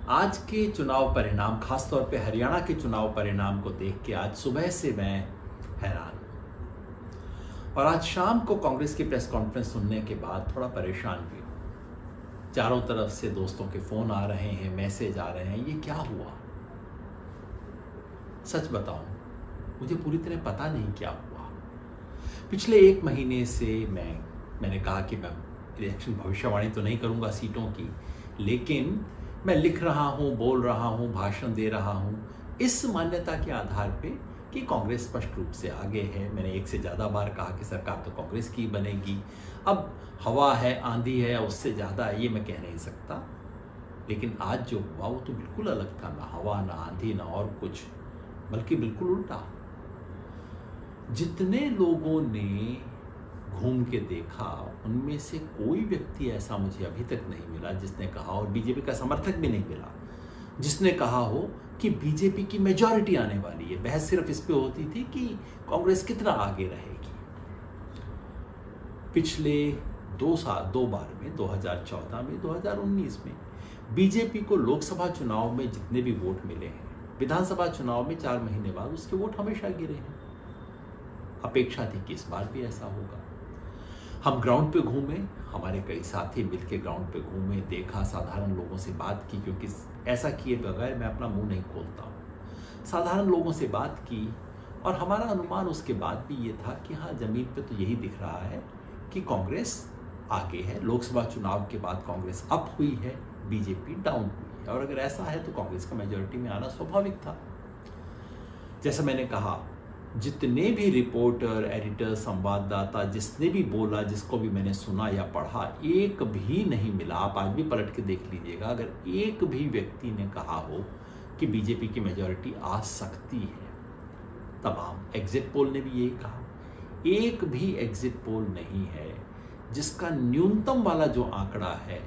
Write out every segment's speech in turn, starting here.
आज के चुनाव परिणाम, खासतौर पे हरियाणा के चुनाव परिणाम को देख के आज सुबह से मैं हैरान हूं। और आज शाम को कांग्रेस की प्रेस कॉन्फ्रेंस सुनने के बाद थोड़ा परेशान भी हूं। चारों तरफ से दोस्तों के फोन आ रहे हैं, मैसेज आ रहे हैं, ये क्या हुआ? सच बताऊं, मुझे पूरी तरह पता नहीं क्या हुआ। पिछले 1 महीने से मैंने कहा कि मैं इलेक्शन भविष्यवाणी तो नहीं करूंगा सीटों की, लेकिन मैं लिख रहा हूं, बोल रहा हूं, भाषण दे रहा हूं इस मान्यता के आधार पे कि कांग्रेस स्पष्ट रूप से आगे है। मैंने 1 से ज़्यादा बार कहा कि सरकार तो कांग्रेस की बनेगी। अब हवा है, आंधी है, उससे ज़्यादा ये मैं कह नहीं सकता। लेकिन आज जो हुआ वो तो बिल्कुल अलग था। ना हवा, ना आंधी, ना और कुछ, बल्कि बिल्कुल उल्टा। जितने लोगों ने घूम के देखा, उनमें से कोई व्यक्ति ऐसा मुझे अभी तक नहीं मिला जिसने कहा, और बीजेपी का समर्थक भी नहीं मिला जिसने कहा हो कि बीजेपी की मेजॉरिटी आने वाली है। बहस सिर्फ इस पे होती थी कि कांग्रेस कितना आगे रहेगी। पिछले 2 बार में, 2014 में, 2019 में बीजेपी को लोकसभा चुनाव में जितने भी वोट मिले हैं, विधानसभा चुनाव में 4 महीने बाद उसके वोट हमेशा गिरे हैं। अपेक्षा थी कि इस बार भी ऐसा होगा। हम ग्राउंड पे घूमे, हमारे कई साथी मिलकर ग्राउंड पे घूमे, देखा, साधारण लोगों से बात की, क्योंकि ऐसा किए बगैर मैं अपना मुंह नहीं खोलता हूँ। साधारण लोगों से बात की और हमारा अनुमान उसके बाद भी ये था कि हाँ, जमीन पे तो यही दिख रहा है कि कांग्रेस आगे है। लोकसभा चुनाव के बाद कांग्रेस अप हुई है, बीजेपी डाउन हुई है, और अगर ऐसा है तो कांग्रेस का मेजॉरिटी में आना स्वाभाविक था। जैसा मैंने कहा, जितने भी रिपोर्टर, एडिटर, संवाददाता, जिसने भी बोला, जिसको भी मैंने सुना या पढ़ा, एक भी नहीं मिला। आप आज भी पलट के देख लीजिएगा, अगर एक भी व्यक्ति ने कहा हो कि बीजेपी की मेजॉरिटी आ सकती है। तमाम एग्जिट पोल ने भी यही कहा। एक भी एग्जिट पोल नहीं है जिसका न्यूनतम वाला जो आंकड़ा है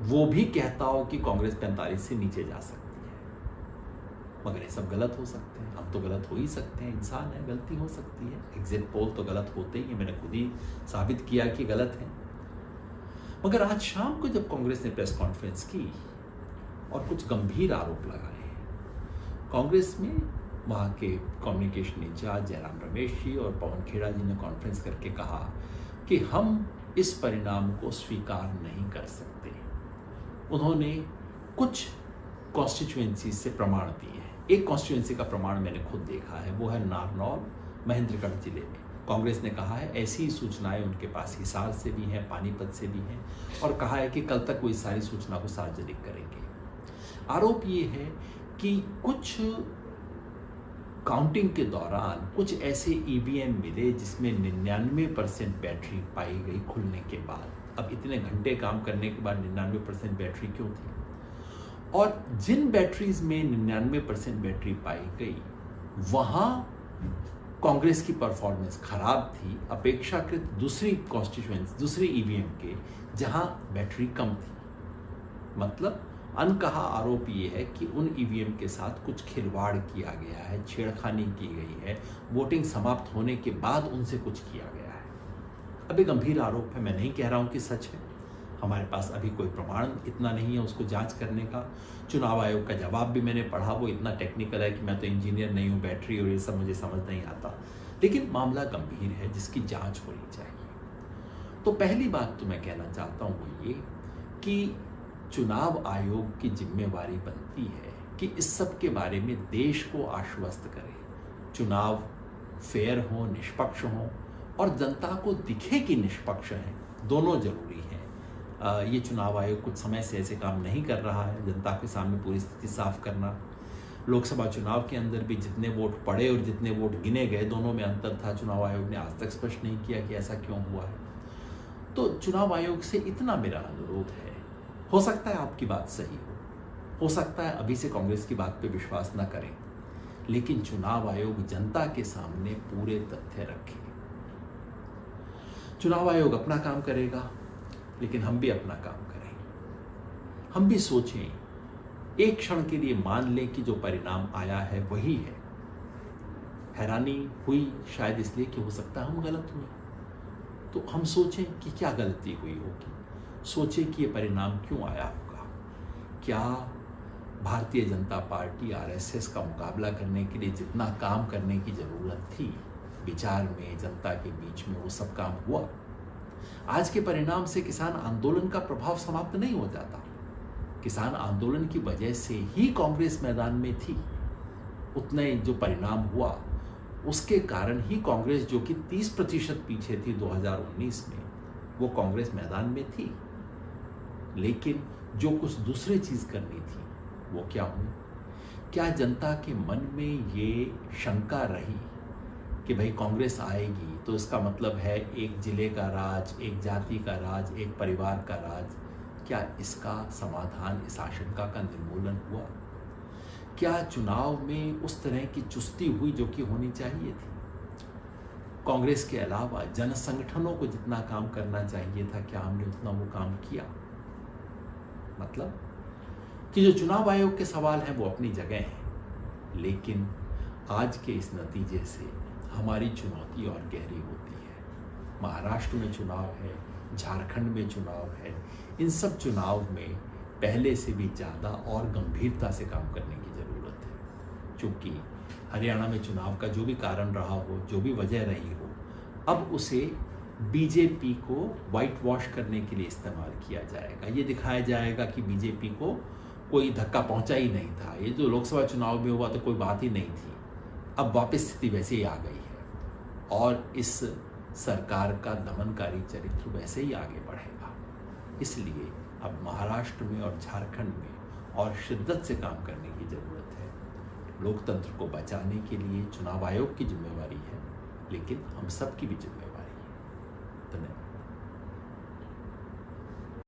वो भी कहता हो कि कांग्रेस 45 से नीचे जा सकती है। मगर ये सब गलत हो सकते हैं। हम तो गलत हो ही सकते हैं, इंसान है, गलती हो सकती है। एग्जिट पोल तो गलत होते ही हैं, मैंने खुद ही साबित किया कि गलत है। मगर आज शाम को जब कांग्रेस ने प्रेस कॉन्फ्रेंस की और कुछ गंभीर आरोप लगाए हैं, कांग्रेस में वहाँ के कम्युनिकेशन इंचार्ज जयराम रमेश जी और पवन खेड़ा जी ने कॉन्फ्रेंस करके कहा कि हम इस परिणाम को स्वीकार नहीं कर सकते। उन्होंने कुछ कॉन्स्टिट्यूएंसी से प्रमाण दिए हैं। एक कॉन्स्टिट्यूएंसी का प्रमाण मैंने खुद देखा है, वो है नारनौल, महेंद्रगढ़ जिले में। कांग्रेस ने कहा है ऐसी सूचनाएं उनके पास हिसार से भी हैं, पानीपत से भी हैं, और कहा है कि कल तक वो इस सारी सूचना को सार्वजनिक करेंगे। आरोप ये है कि कुछ काउंटिंग के दौरान कुछ ऐसे ईवीएम मिले जिसमें 99% बैटरी पाई गई खुलने के बाद। अब इतने घंटे काम करने के बाद 99% बैटरी क्यों थी? और जिन बैटरीज में 99% बैटरी पाई गई, वहां कांग्रेस की परफॉर्मेंस खराब थी अपेक्षाकृत दूसरी कॉन्स्टिट्यूएंसी, दूसरे ईवीएम के, जहां बैटरी कम थी। मतलब अनकहा आरोप ये है कि उन ईवीएम के साथ कुछ खिलवाड़ किया गया है, छेड़खानी की गई है, वोटिंग समाप्त होने के बाद उनसे कुछ किया गया है। अभी गंभीर आरोप है, मैं नहीं कह रहा हूं कि सच है। हमारे पास अभी कोई प्रमाण इतना नहीं है उसको जांच करने का। चुनाव आयोग का जवाब भी मैंने पढ़ा, वो इतना टेक्निकल है कि मैं तो इंजीनियर नहीं हूँ, बैटरी और ये सब मुझे समझ नहीं आता। लेकिन मामला गंभीर है जिसकी जांच होनी चाहिए। तो पहली बात तो मैं कहना चाहता हूँ वो ये कि चुनाव आयोग की जिम्मेवारी बनती है कि इस सब के बारे में देश को आश्वस्त करे। चुनाव फेयर हो, निष्पक्ष हो, और जनता को दिखे कि निष्पक्ष है, दोनों जरूरी है। ये चुनाव आयोग कुछ समय से ऐसे काम नहीं कर रहा है। जनता के सामने पूरी स्थिति साफ करना, लोकसभा चुनाव के अंदर भी जितने वोट पड़े और जितने वोट गिने गए, दोनों में अंतर था। चुनाव आयोग ने आज तक स्पष्ट नहीं किया कि ऐसा क्यों हुआ है। तो चुनाव आयोग से इतना मेरा अनुरोध है, हो सकता है आपकी बात सही हो सकता है अभी से कांग्रेस की बात पे विश्वास न करें, लेकिन चुनाव आयोग जनता के सामने पूरे तथ्य रखे। चुनाव आयोग अपना काम करेगा, लेकिन हम भी अपना काम करें। हम भी सोचें, एक क्षण के लिए मान लें कि जो परिणाम आया है वही है। हैरानी हुई शायद इसलिए कि हो सकता है हम गलत हुए, तो हम सोचें कि क्या गलती हुई होगी, सोचें कि ये परिणाम क्यों आया होगा। क्या भारतीय जनता पार्टी आरएसएस का मुकाबला करने के लिए जितना काम करने की ज़रूरत थी, विचार में, जनता के बीच में, वो सब काम हुआ। आज के परिणाम से किसान आंदोलन का प्रभाव समाप्त नहीं हो जाता। किसान आंदोलन की वजह से ही कांग्रेस मैदान में थी। उतने जो परिणाम हुआ उसके कारण ही कांग्रेस, जो कि 30% पीछे थी 2019 में, वो कांग्रेस मैदान में थी। लेकिन जो कुछ दूसरी चीज करनी थी वो क्या हुई? क्या जनता के मन में ये शंका रही कि भाई कांग्रेस आएगी तो इसका मतलब है एक जिले का राज, एक जाति का राज, एक परिवार का राज? क्या इसका समाधान, इस आशंका का निर्मूलन हुआ? क्या चुनाव में उस तरह की चुस्ती हुई जो कि होनी चाहिए थी? कांग्रेस के अलावा जन संगठनों को जितना काम करना चाहिए था, क्या हमने उतना वो काम किया? मतलब कि जो चुनाव आयोग के सवाल हैं वो अपनी जगह हैं, लेकिन आज के इस नतीजे से हमारी चुनौती और गहरी होती है। महाराष्ट्र में चुनाव है, झारखंड में चुनाव है। इन सब चुनाव में पहले से भी ज़्यादा और गंभीरता से काम करने की ज़रूरत है, क्योंकि हरियाणा में चुनाव का जो भी कारण रहा हो, जो भी वजह रही हो, अब उसे बीजेपी को वाइट वॉश करने के लिए इस्तेमाल किया जाएगा। ये दिखाया जाएगा कि बीजेपी को कोई धक्का पहुंचा ही नहीं था, ये जो लोकसभा चुनाव में हुआ तो कोई बात ही नहीं थी। अब वापस स्थिति वैसे ही आ गई है और इस सरकार का दमनकारी चरित्र वैसे ही आगे बढ़ेगा। इसलिए अब महाराष्ट्र में और झारखंड में और शिद्दत से काम करने की ज़रूरत है। लोकतंत्र को बचाने के लिए चुनाव आयोग की जिम्मेवारी है, लेकिन हम सब की भी जिम्मेवारी है। धन्यवाद।